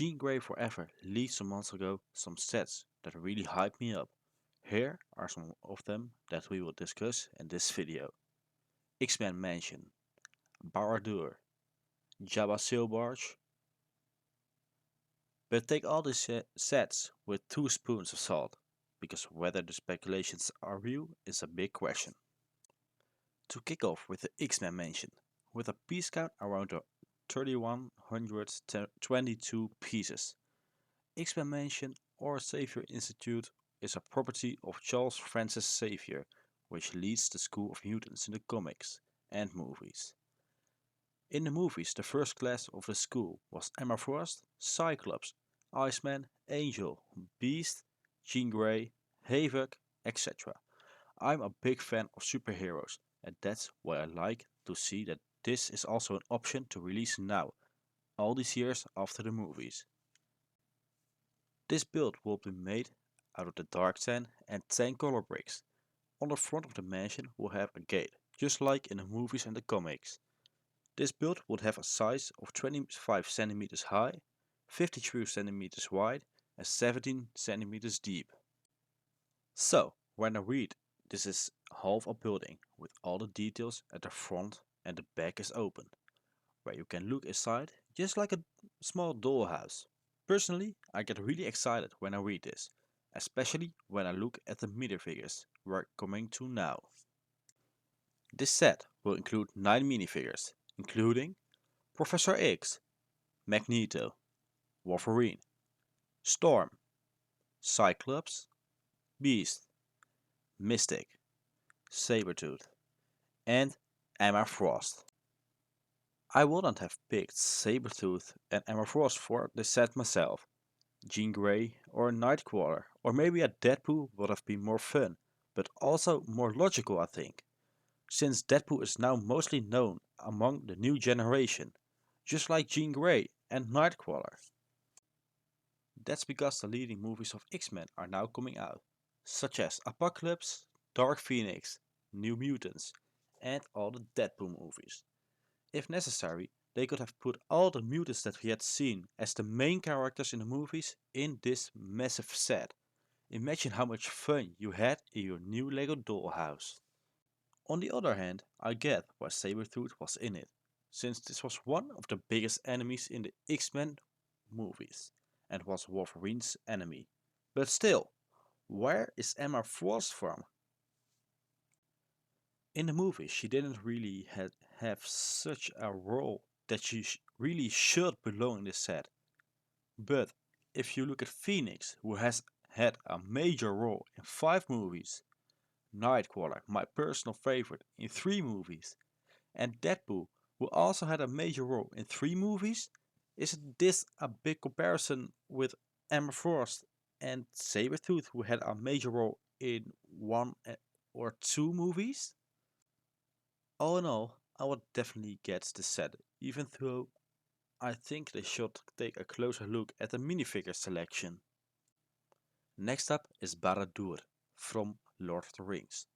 Jean Grey Forever leaked some months ago some sets that really hyped me up. Here are some of them that we will discuss in this video. X-Men Mansion, Barad-dûr, Jabba Sail Barge. But take all these sets with 2 spoons of salt, because whether the speculations are real is a big question. To kick off with the X-Men Mansion, with a piece count around 3122 pieces. X-Men Mansion or Xavier Institute is a property of Charles Francis Xavier, which leads the School of Mutants in the comics and movies. In the movies, the first class of the school was Emma Frost, Cyclops, Iceman, Angel, Beast, Jean Grey, Havoc, etc. I'm a big fan of superheroes, and that's why I like to see that this is also an option to release now, all these years after the movies. This build will be made out of the dark sand and 10 color bricks. On the front of the mansion will have a gate, just like in the movies and the comics. This build would have a size of 25 centimeters high, 53 centimeters wide and 17 centimeters deep. So, when I read this is half a building with all the details at the front and the back is open, where you can look inside just like a small dollhouse. Personally, I get really excited when I read this, especially when I look at the minifigures we're coming to now. This set will include 9 minifigures, including Professor X, Magneto, Wolverine, Storm, Cyclops, Beast, Mystic, Sabretooth, and Emma Frost. I wouldn't have picked Sabretooth and Emma Frost for this set myself. Jean Grey or Nightcrawler, or maybe a Deadpool would have been more fun, but also more logical I think, since Deadpool is now mostly known among the new generation, just like Jean Grey and Nightcrawler. That's because the leading movies of X-Men are now coming out, such as Apocalypse, Dark Phoenix, New Mutants, and all the Deadpool movies. If necessary, they could have put all the mutants that we had seen as the main characters in the movies in this massive set. Imagine how much fun you had in your new Lego dollhouse. On the other hand, I get why Sabretooth was in it, since this was one of the biggest enemies in the X-Men movies, and was Wolverine's enemy. But still, where is Emma Frost from? In the movie, she didn't really have such a role that she really should belong in this set. But if you look at Phoenix, who has had a major role in 5 movies, Nightcrawler, my personal favorite, in 3 movies, and Deadpool, who also had a major role in 3 movies, isn't this a big comparison with Emma Frost and Sabretooth, who had a major role in 1 or 2 movies? All in all, I would definitely get the set, even though I think they should take a closer look at the minifigure selection. Next up is Barad-dûr from Lord of the Rings.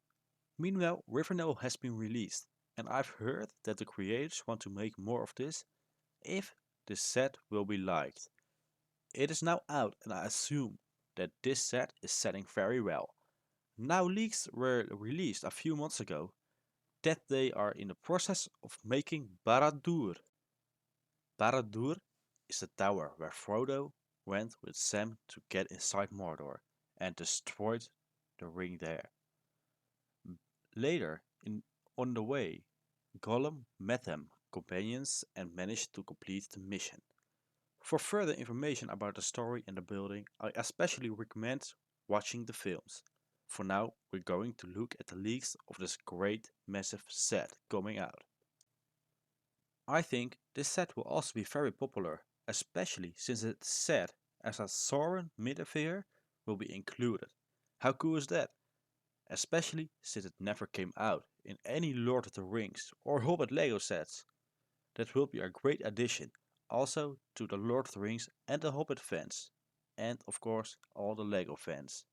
Meanwhile, Rivendell has been released, and I've heard that the creators want to make more of this if the set will be liked. It is now out, and I assume that this set is selling very well. Now leaks were released a few months ago that they are in the process of making Barad-dûr. Barad-dûr is the tower where Frodo went with Sam to get inside Mordor and destroyed the ring there. Later, on the way, Gollum met them companions and managed to complete the mission. For further information about the story and the building, I especially recommend watching the films. For now, we're going to look at the leaks of this great massive set coming out. I think this set will also be very popular, especially since it's said as a Sauron minifigure will be included. How cool is that? Especially since it never came out in any Lord of the Rings or Hobbit Lego sets. That will be a great addition also to the Lord of the Rings and the Hobbit fans, and of course all the Lego fans.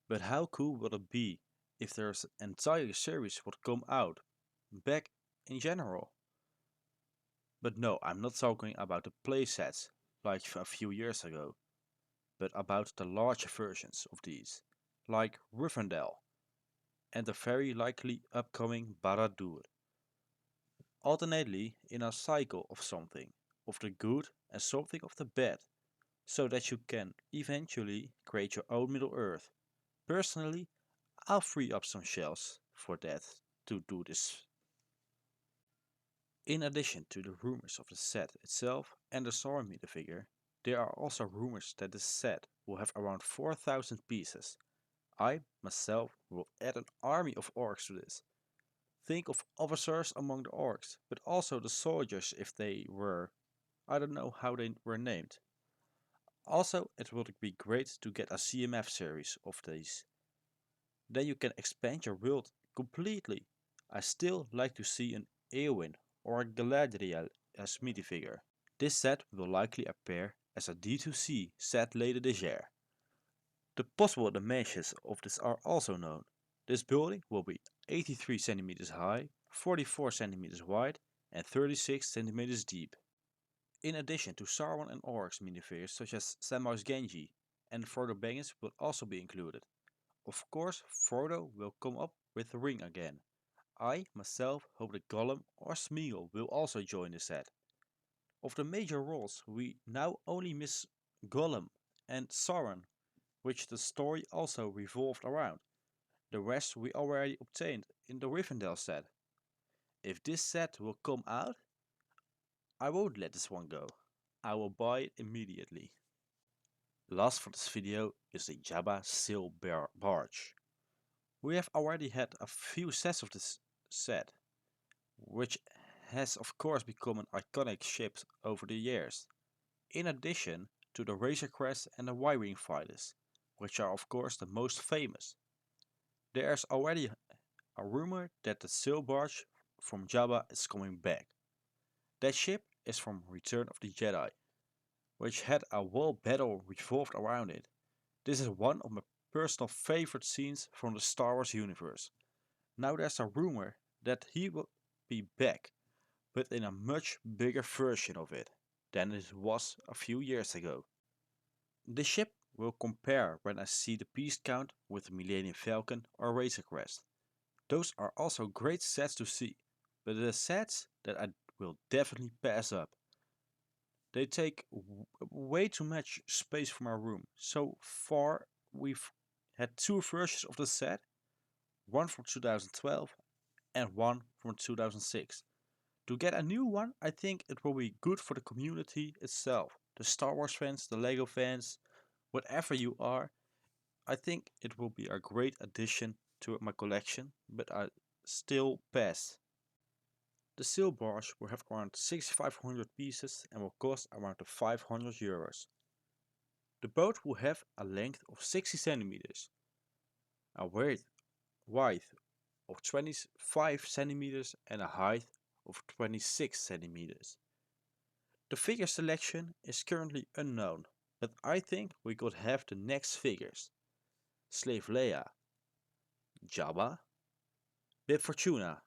But how cool would it be if there's an entire series would come out back in general? But no, I'm not talking about the playsets like a few years ago, but about the larger versions of these, like Rivendell and the very likely upcoming Barad-dûr. Alternately in a cycle of something of the good and something of the bad, so that you can eventually create your own Middle Earth. Personally, I'll free up some shells for that to do this. In addition to the rumors of the set itself and the Sauron figure, there are also rumors that the set will have around 4,000 pieces. I, myself, will add an army of orcs to this. Think of officers among the orcs, but also the soldiers if they were. I don't know how they were named. Also, it would be great to get a CMF series of these. Then you can expand your world completely. I still like to see an Eowyn or a Galadriel as figure. This set will likely appear as a D2C set later this year. The possible dimensions of this are also known. This building will be 83 cm high, 44 cm wide and 36 cm deep. In addition to Sauron and orcs minifigures such as Samwise Gamgee and Frodo Baggins will also be included. Of course, Frodo will come up with the ring again. I, myself, hope that Gollum or Smeagol will also join the set. Of the major roles, we now only miss Gollum and Sauron, which the story also revolved around. The rest we already obtained in the Rivendell set. If this set will come out, I won't let this one go. I will buy it immediately. Last for this video is the Jabba Sail Barge. We have already had a few sets of this set, which has of course become an iconic ship over the years, in addition to the Razor Crest and the Y-Wing fighters, which are of course the most famous. There is already a rumor that the sail barge from Jabba is coming back. That ship is from Return of the Jedi, which had a whole battle revolved around it. This is one of my personal favorite scenes from the Star Wars universe. Now there's a rumor that he will be back, but in a much bigger version of it than it was a few years ago. The ship will compare when I see the piece count with the Millennium Falcon or Razor Crest. Those are also great sets to see, but the sets that I will definitely pass up. They take way too much space from our room. So far we've had two versions of the set, one from 2012 and one from 2006. To get a new one, I think it will be good for the community itself. The Star Wars fans, the LEGO fans, whatever you are, I think it will be a great addition to my collection, but I still pass. The sail barge will have around 6500 pieces and will cost around the 500 euros. The boat will have a length of 60 centimeters, a width of 25 centimeters and a height of 26 centimeters. The figure selection is currently unknown, but I think we could have the next figures: Slave Leia, Jabba, Bib Fortuna,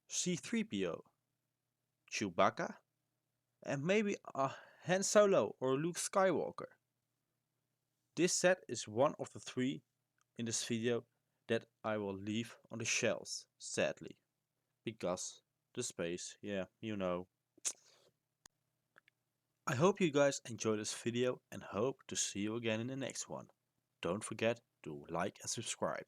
C-3PO, Chewbacca, and maybe a Han Solo or Luke Skywalker. This set is one of the three in this video that I will leave on the shelves, sadly, because the space, yeah, you know. I hope you guys enjoyed this video and hope to see you again in the next one. Don't forget to like and subscribe.